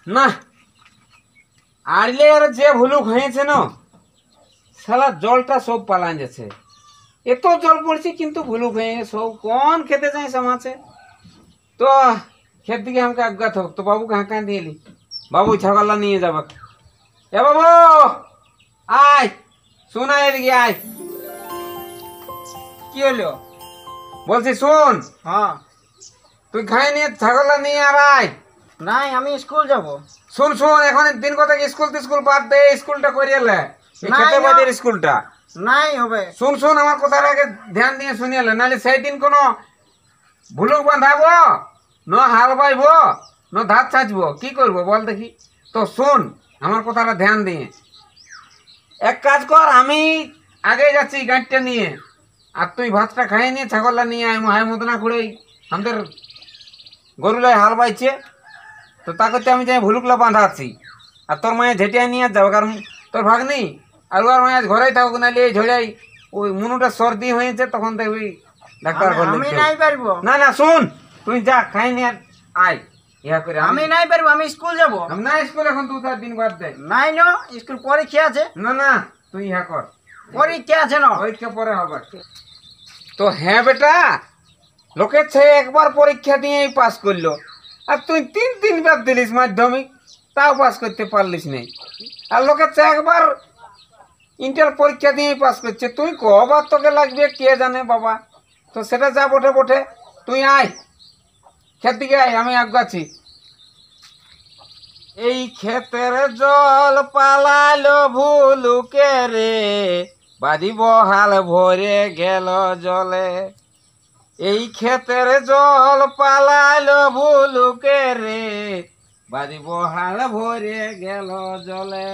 না আড়লে আর যে ভুলুক হয়েছে না শালা জলটা সব পালান যাচ্ছে। এত জল পড়ছে কিন্তু ভুলুক হয়ে সব কোন খেতে যায় সমাছে। তো খেত দিকে আমাকে অজ্ঞাত হোক তো বাবু কাঁ কাঁ দিয়ে এলি বাবু ছাগলটা নিয়ে যাব। এ বাবু আয় শোনা এদিকে আয়। কি হলো? বলছি শোন হ্যাঁ। তুই খাই নিয়ে ছাগলটা নিয়ে আর আয়। নাই আমি স্কুল যাব। শুন শুন এখন দিন কত স্কুল বাদ দে স্কুলটা করিয়ে লে নাই খেতে না। বাদের স্কুলটা। নাই হবে। শুন শুন আমার কথার আগে ধ্যান দিয়ে শুনিয়ে লে নাহলে সেই দিন কোনো ভুলুক বাঁধাবো ন হাল বাইবো ন ধাত ছাঁচবো কি করবো বল দেখি। তো শুন আমার কথাটা ধ্যান দিয়ে এক কাজ কর আমি আগে যাচ্ছি গাঁটটা নিয়ে আর তুই ভাতটা খাইয়ে নিয়ে ছাগলটা নিয়ে আয় হাই মতনা করে আমাদের গরুলাই হাল বাইছে তো তা করতে আমি যাই ভুলুকলা বাঁধাচ্ছি আর তোর মায়ের ঝেটিয়ে নিয়ে যাবো কারণ তোর ভাগ্নি আর ওর মায়ের ঘরেই থাকুক নাহলে এই ঝড়াই ওই মুনুটা সর্দি হয়েছে তখন দেখবি ডাক্তার আমি নাই পারবো। না না শুন তুই যা খাই নিয়ে আয় ইয়া করে আমি নাই পারবো, আমি স্কুল যাব। আমি না স্কুল এখন দু চার দিন বাদ দে। নাই না স্কুল পরীক্ষা আছে। না না তুই ইয়া কর পরীক্ষা আছে না। পরীক্ষা পরে হবে। তো হ্যাঁ বেটা লোকের ছেলে একবার পরীক্ষা দিয়েই পাস করলো আর তুই তিনবার দিলিস মাধ্যমিক তাও পাস করতে পারলিস নাই। আর লোকের ছেলে একবার ইন্টার পরীক্ষা দিয়েই পাস করছে তুই কবার তোকে লাগবে কে জানে বাবা। তো সেটা যা বটে বটে তুই আয় ক্ষেত দিকে আয় আমি আগাচ্ছি। এই ক্ষেতের জল পালালো ভুলুকে রে বাজিব হাল ভরে গেল জলে। এই ক্ষেতের জল পালালো ভুলুকে রে বাজিব হাল ভরে গেল জলে।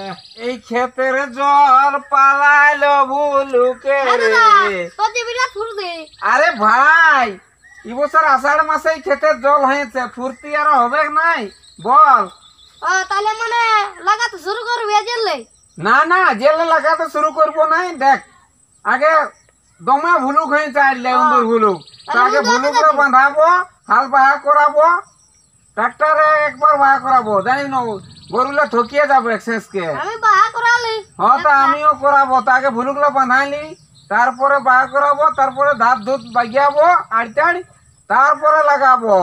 এই ক্ষেতের জল পালালো ভুলুকে রে। আরে ভাই এবছর আষাঢ় মাসে ক্ষেতের জল হয়েছে ফুর্তি আর হবে নাই বল। তাহলে মানে লাগাতে শুরু করবি জেলে? না না জেলে লাগাতে শুরু করবো নাই দেখ আগে দমে ভুলুক হয়েছে আইলে উন্দর ভুলুক তো আগে ভুলুকরে বাঁধাবো হাল বাহা করাবো ট্রাক্টরে একবার বাহা করাবো জানি না গরুলা ঠকিয়ে যাবে শেষকে। আমি বাহা করালি। হ্যাঁ তা আমিও করাবো তা আগে ভুলুকলা বাঁধাইলি তারপরে বাহা করাবো তারপরে ধাপ ধুত বাগিয়াবো আড়ি তারপরে লাগাবো।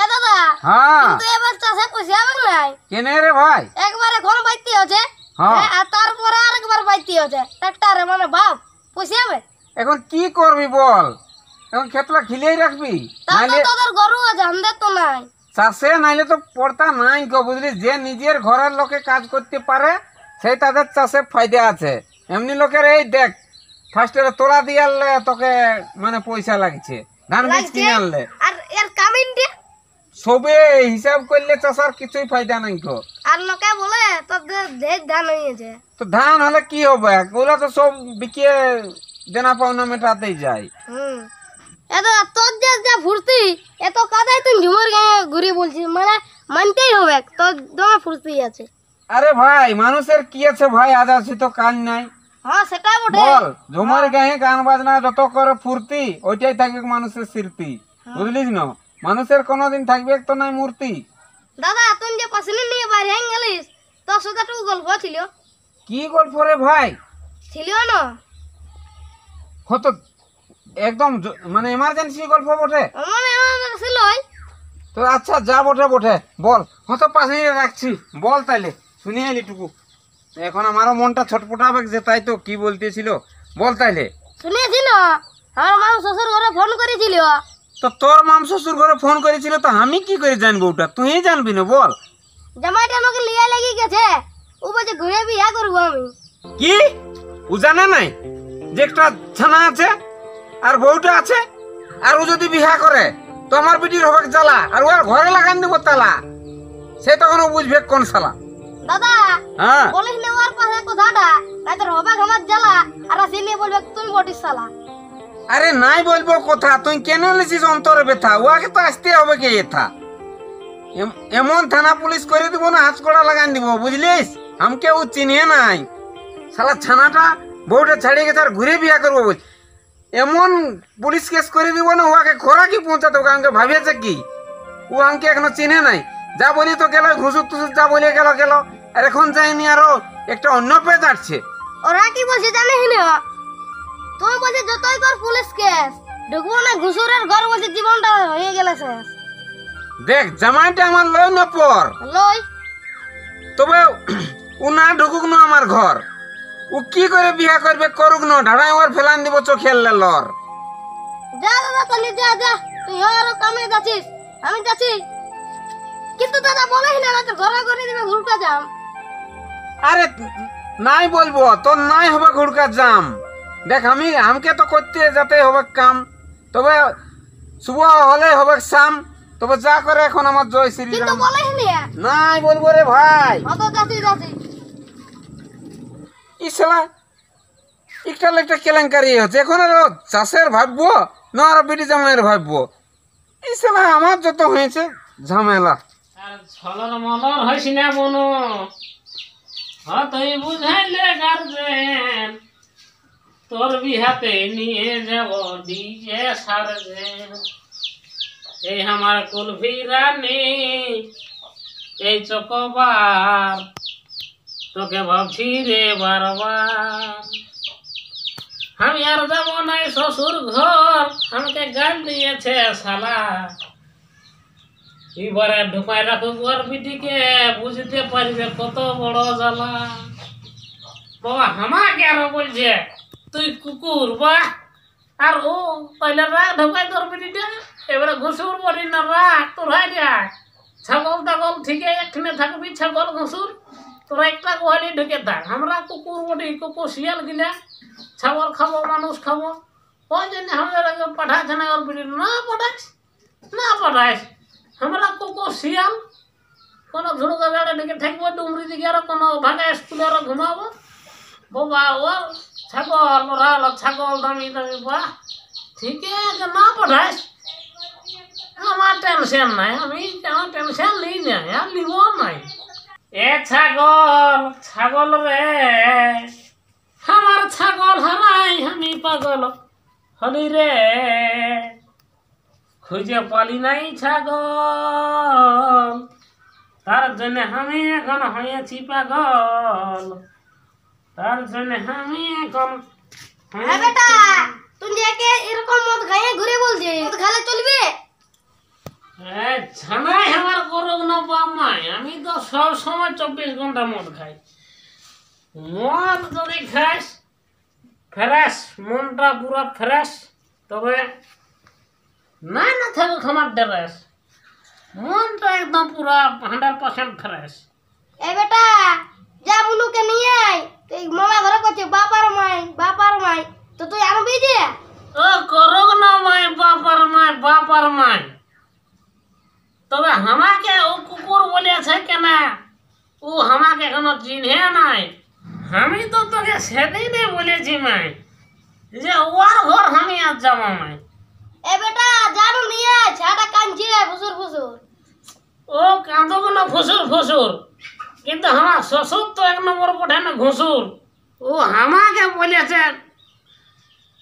এ দাদা হ্যাঁ কিন্তু এবার চাষে পয়সা হবে নাই। কেনে রে ভাই? একবার এখন বাইতে আছে হ্যাঁ আর তারপরে আরেকবার বাইতে আছে ট্রাক্টরে মানে বাপ পয়সা হবে। এখন কি করবি বল এখন ক্ষেতটা খিলিয়ে রাখবি তাহলে তোদের গরু আছে আমাদের তো নাই। চাষে নাইলে তো পড়তা নাই গো বুঝলি যে নিজের ঘরের লোকে কাজ করতে পারে সেই তাদের চাষে ফায়দা আছে। এমনি লোকের এই দেখ ফার্স্টে তোলা দিয়ে আনলে তোকে মানে পয়সা লাগছে ধান বীজ কিনে আনলে আর এর কামিনটি সবে হিসাব করলে চাষার কিছুই ফায়দা নাই গো। আর লোকে বলে তোদের ঢের ধান হয়েছে। তো ধান হলে কি হবে ওগুলা তো সব বিকিয়ে দেনা পাওনা মেটাতেই যায়। এ দাদা তোর যে যা ফুর্তি এত কাদায় তুই ঝুমার গায়ে ঘুরে বলছিস মানে মানতেই হবে তোর দমে ফুর্তি আছে। আরে ভাই মানুষের কি আছে ভাই আজ আছে তো কাজ নাই। হ্যাঁ সেটা বটে। বল ঝুমার গায়ে গান বাজনা যত করে ফুর্তি ওইটাই থাকবে মানুষের স্মৃতি বুঝলিস না। মানুষের কোনোদিন থাকবে তো নাই মূর্তি। দাদা তুই যে পাশে নিয়ে বাইরে হয়ে গেলিস তোর সাথে একটু গল্প ছিল। কি গল্প রে ভাই? ছিল না হতো একদম মানে এমার্জেন্সি গল্প বটে মানে ছিল। তো আচ্ছা যা বটে বটে বল হতো পাশে রাখছি বল তাইলে শুনিয়ে এলিটুকু এখন আমারও মনটা ছটপটাবে যে তাই তো কি বলতেছিল বল তাইলে। শুনেছি না আমার মা শ্বশুর ঘরে ফোন করেছিল। তো তোর মাম শ্বশুর ঘরে ফোন করেছিল তো আমি কি করে জানবো ওটা তুই জানবি না বল। জামাইটা আমাকে লিয়ে লেগে গেছে ও বলছে ঘুরে বিয়া করবো আমি। কি ও জানে নাই যে একটা ছানা আছে আর বউটা আছে আর ও যদি বিহা করে তো আমার বিটির হবে জ্বালা আর ওর ঘরে লাগান দিব তালা সে তখন ও বুঝবে কোন শালা। দাদা হ্যাঁ বলিস না ওর পাশে কথাটা নাই তোর হবে আমার জ্বালা আর সে নিয়ে বলবে তুমি বটিস শালা। আরে নাই বলবো কথা তুই কেন লিছিস অন্তরে ব্যথা ওকে তো আসতে হবে কে এথা এমন থানা পুলিশ করে দিব না হাত কড়া লাগান দিব বুঝলিস আমাকে ও চিনিয়ে নাই শালা ছানাটা বউটা ছাড়িয়ে গেছে আর ঘুরে বিয়া করবো বল এমন পুলিশ কেস করে দিব না ওকে খোরা কি পৌঁছাতে ওকে আমাকে ভাবিয়েছে কি ও আমাকে এখনো চিনে নাই যা বলি তো গেল, ঘুষুর টুসুর যা বলে গেল গেল, আর এখন যাইনি আরো একটা অন্য পেজ আসছে। ওরা কি বলছে জানিস না? তুমি বলছে যতই কর পুলিশ কেস, ঢুকবো না ঘুষুরের ঘর, বলছে জীবনটা হয়ে গেলে শেষ। দেখ জামাইটা আমার লই না পর, লই তবে ও না ঢুকুক না আমার ঘর, ও কি করে বিয়া করবে করুক না, ঢাড়াই ওর ফেলান দিব চোখের লর। যা দাদা তাহলে যা যা, তুই আরো কামে যাচ্ছিস, আমি যাচ্ছি। কিন্তু দাদা বলেই না, তো ঘরে করে দিবে ঘুরকা যাম। আরে নাই বলবো তোর নাই হবে ঘুরকার জাম। দেখ আমাকে তো করতে যেতে হবে কাম, তবে শুভ হলে হবে শাম। তবে যা করে এখন আমার জয় কিন্তু শ্রীরাম। বলেই না, নাই বলবো রে ভাই। অত যাচ্ছি যাচ্ছি। ইসলা একটা কেলেঙ্কারি হচ্ছে, এখন আরো চাষের ভাববো না আরো বিটি জামাইয়ের ভাববো। ইসলা আমার যত হয়েছে ঝামেলা। আর ছলর মলর হইস না বনো, তুই বুঝাইলে গার্জেন, তোর বিহাতে নিয়ে যাব ডিজে সার্জেন। এই আমার কুলফি রানী, এই চকবার, তোকে ভাবছি রে বারবার। আমি আর যাব নাই শ্বশুর ঘর, আমাকে গাল দিয়েছে শালা। এবারে ঢুকাই রাখুক ওর বিটিকে, বুঝতে পারবে কত বড় জ্বালা। বাবা আমাকে আরো বলছে তুই কুকুর, বাহ। আর ও পয়লা রাখ ঢুকাই তোর বিটিটা, এবারে ঘুষুর বলি না রাখ, তোরাই রাখ। ছাগল টাগল ঠিকই এখানে থাকবি, ছাগল ঘুষুর তোরা একটা গোহালি ঢুকে থাক। আমরা কুকুর বলি, কুকুর শিয়াল গিলা ছাগল খাবো, মানুষ খাবো। ওই জন্য আমাদের পাঠাচ্ছে না ওর বিটি, না পাঠাইস না পাঠাইস। আমরা কুকুর শিয়াল কোনো ঝুড়কা বেড়ে ডেকে থাকবো, ডুমরি দিকে আরো কোনো ভাগা স্কুলে আরো ঘুমাবো। বাবা ও ছাগল, ওরা হলো ছাগল দামি দামি, বাহ ঠিক আছে না পাঠাইস। আমার টেনশন নাই, আমি আমার টেনশন নিই না, আর নিব নাই। এ ছাগল ছাগল রে, আমার ছাগল হারাই আমি পাগল হলি রে। খুঁজে পালি নাই ছাগল, তার জন্য আমি এখন হয়েছি পাগল, তার জন্য আমি এখন হ্যাঁ বেটা, তুমি একে এরকম মদ খাইয়ে ঘুরে বলছে, মদ খালে চলবে? ছানাই আমার করুক না বাপ নাই, আমি তো সব সময় 24 ঘন্টা মদ খাই। মদ যদি খাস ফ্রেশ, মনটা পুরো ফ্রেশ, তবে না না থাকুক আমার ড্রেস, মনটা একদম পুরা 100% ফ্রেশ। এ বেটা, যা বুনুকে নিয়ে আয়। তুই মামা ঘরে করছে বাপার মাই, তো তুই আনবি যে? ও করুক না মাই বাপার মাই, বাপার মাই, তবে আমাকে ও কুকুর বলেছে কেন? ও আমাকে এখনো চিনে নাই। আমি তো তোকে সেদিনে বলেছি মাই যে ওর ঘর আমি আর যাবো মাই। এ বেটা, জানো নিয়ে আয়, ছাটা কাঁদছে ফুসুর ফুসুর। ও কাঁদব না ফুসুর ফুসুর, কিন্তু আমার শ্বশুর তো 1 নম্বর পঠে না ঘুষুর। ও আমাকে বলেছে,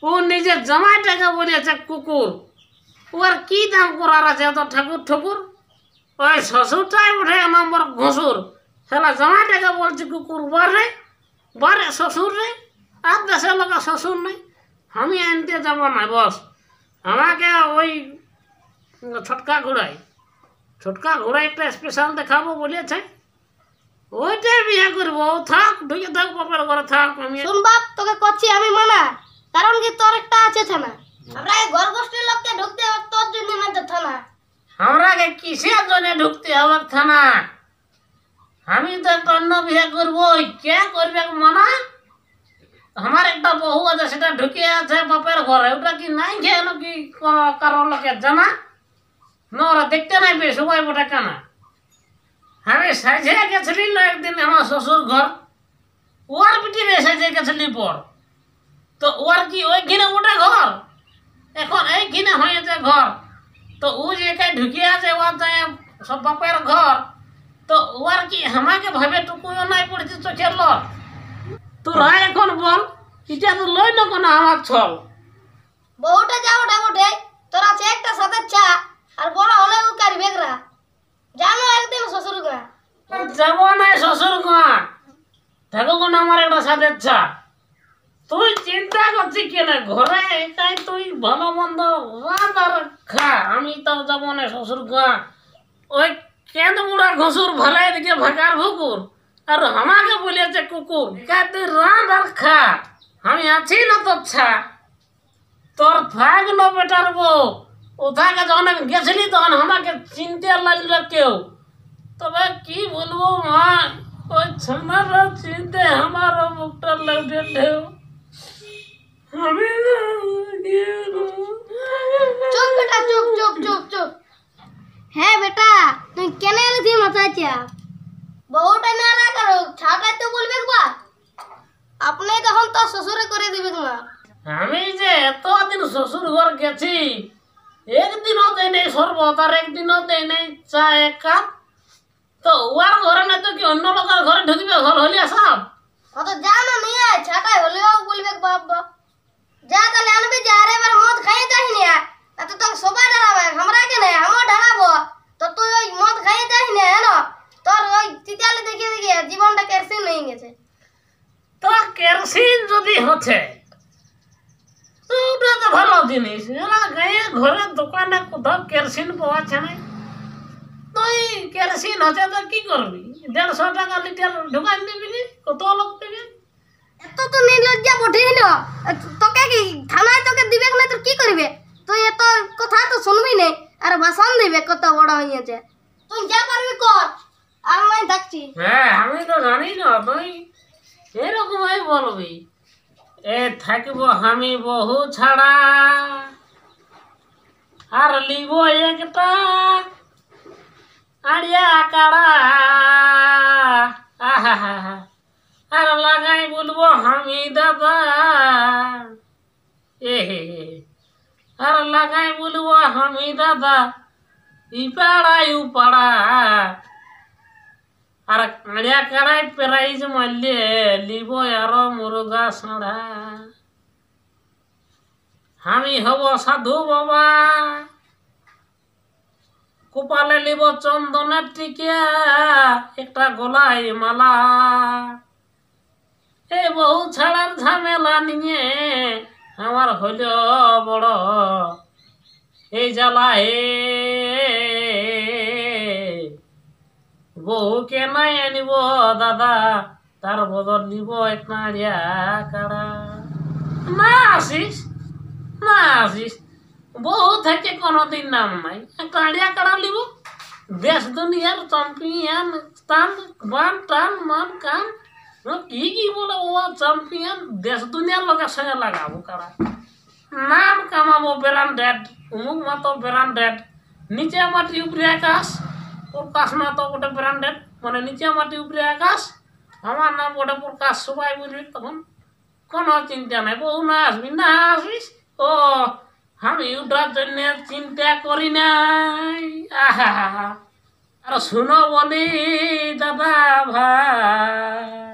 ও নিজের জামাইটাকে বলেছে কুকুর। ওর কি দাম করার আছে তো ঠাকুর ঠাকুর? ওই শ্বশুরটাই উঠে 1 নম্বর ঘুষুর, সেটা জামাইটাকে বলছে কুকুর। বারে বারে শ্বশুর রে, আর দেশের লোক শ্বশুর নেই। আমি আনতে যাব না বস, আমাকে ওই ছোটকা ঘোড়াই একটা স্পেশাল দেখাবো বলেছে, ওইটাই বিয়ে করবো। থাক ঢুকে থাক, বাপের ঘরে থাক। আমি শুন বাপ, তোকে করছি আমি মানা, কারণ কি তোর একটা আছে থানা। আমরা এই ঘর গোষ্ঠীর লোককে ঢুকতে হবে, তোর জন্য না তো থানা। আমরাকে কিসের জন্য ঢুকতে হবে থানা? আমি তো একটা অন্য বিয়ে করবো, কে করবে মানা? আমার একটা বহু আছে, সেটা ঢুকে আছে বাপের ঘরে, ওটা কি নাই খেয়ে নাকি কারোর লোকের জানা না? ওরা দেখতে নাই পেয়ে সবাই বটে কানা। আমি সাজে গেছিলি না একদিন আমার শ্বশুর ঘর, ওর পিটিরে সাজে গেছিলি পর, তো ওর কি ওই ঘিনে ওটা ঘর, এখন এই ঘিনে হয়েছে ঘর। তো ও যে একাই ঢুকে আছে ওর সব বাপের ঘর, তো ওর কি আমাকে ভাবে টুকুও নাই পড়েছে চোখের ল। তোরা এখন বল, এটা তো লই না কোনো আমার ছল। বহুটা যা ওটা বটে, তোর আছে একটা সাথে চা, আর বড় হলে ও কারি বেগরা। জানো একদিন শ্বশুর গা যাবো না শ্বশুর গা, থাকবো না আমার একটা সাথে ইচ্ছা। তুই চিন্তা করছিস কেন? ঘরে একাই তুই ভালো মন্দ রান্নার খা, আমি তো যাবো না শ্বশুর গা। ওই কেন বুড়া ঘসুর ভালাই দিকে ভাগার ভুকুর, আর আমাকে বলেছে কুকুর। তুই রান্নার খা, আমি আছি না তোর ছা। তোর থাকলো বেটার বউ, ওথাকে যখন আমি গেছিলি তখন আমাকে চিনতে লাগলো কেউ। তবে কি বলবো মা, ওই ছানারা চিনতে আমারও মুখটা লাগছে ঢেউ। আমি চুপ বেটা, চুপ চুপ চুপ চুপ। হ্যাঁ বেটা, তুই কেন এলি মাথায়? বহুটা না করো, ছাটাই তো বলবে একবার। আপনি তখন তো শ্বশুরে করে দিবে না। আমি যে এতদিন শ্বশুর ঘর গেছি, একদিনও দেয় নেই শরবত, আর একদিনও দেয় নেই চা এক কাপ। তো ওর ঘরে না তো কি অন্য লোকের ঘরে ঢুকবে ঘর হলিয়া সব? অত যা না নিয়ে আয়, ছাটাই হলেও বলবে বাবা। যা তাহলে আনবি, যা আরে এবার মদ খাই যাই না, তো তোকে সবাই ঢালাবে, আমরা কেন আমার ঢালাবো। তো তুই ওই মদ খাই যাই না, হ্যাঁ তোর ওই চিতালে দেখে দেখে জীবনটা কেরসিন হয়ে গেছে। তো কেরোসিন যদি হচ্ছে তো ওটা তো ভালো জিনিস। এরা গায়ে ঘরে দোকানে কোথাও কেরোসিন পাওয়া যাচ্ছে না। তুই কেরোসিন হচ্ছে তো কি করবি? 150 টাকা লিটার ঢুকাই দিবি নি? কত লোক দেবে? এত তো নির্লজ্জা বটেই না, তোকে কি থানায় তোকে দিবে না, তোর কি করবে? তুই এত কথা তো শুনবি না, আর ভাষণ দিবে কত বড় হয়েছে। তুই যা পারবি কর, আমি থাকছি। হ্যাঁ, আমি তো জানি না তুই এরকমই বলবি। এ থাকবো আমি বহু ছাড়া, আর লিব একটা আড়িয়া কাড়া। আহা হা হা, আর লাগাই বলবো আমি দাদা। এ হে হে, আর লাগাই বলবো আমি দাদা, ইপাড়াই উপাড়া। আর কাঁড়িয়া কাড়াই প্রাইজ মারলে লিব আরো মুরগা সাড়া। আমি হব সাধু বাবা, কপালে লিব চন্দনের টিকা, একটা গলায় মালা। এই বহু ছাড়ার ঝামেলা নিয়ে আমার হইল বড় এই জ্বালা হে। বউকে নাই আনিব দাদা, তার বদল নিব এক নাড়িয়া কাড়া। না আসিস, না আসিস, বউ থেকে কোনোদিন নাম নাই। একটা আড়িয়া কাড়া নিব, দেশ দুনিয়ার চ্যাম্পিয়ন, টান বান টান মান কান কি কি বলে ও চ্যাম্পিয়ন, দেশ দুনিয়ার লোকের সঙ্গে লাগাবো কাড়া। নাম কামাবো ব্র্যান্ডেড, অমুক মতো ব্র্যান্ডেড, নিচে মাটি উপরে আকাশ। প্রকাশ না তো গোটে ব্র্যান্ডেড, মানে নিচে মাটি উপরে আকাশ। আমার নাম গোটে প্রকাশ, সবাই বুঝবি তখন, কোনো চিন্তা নাই। বউ না আসবি, না আসিস, ও আমি ওটার জন্য চিন্তা করি নাই। আহা, আর শুনো বলি দাদা ভাই,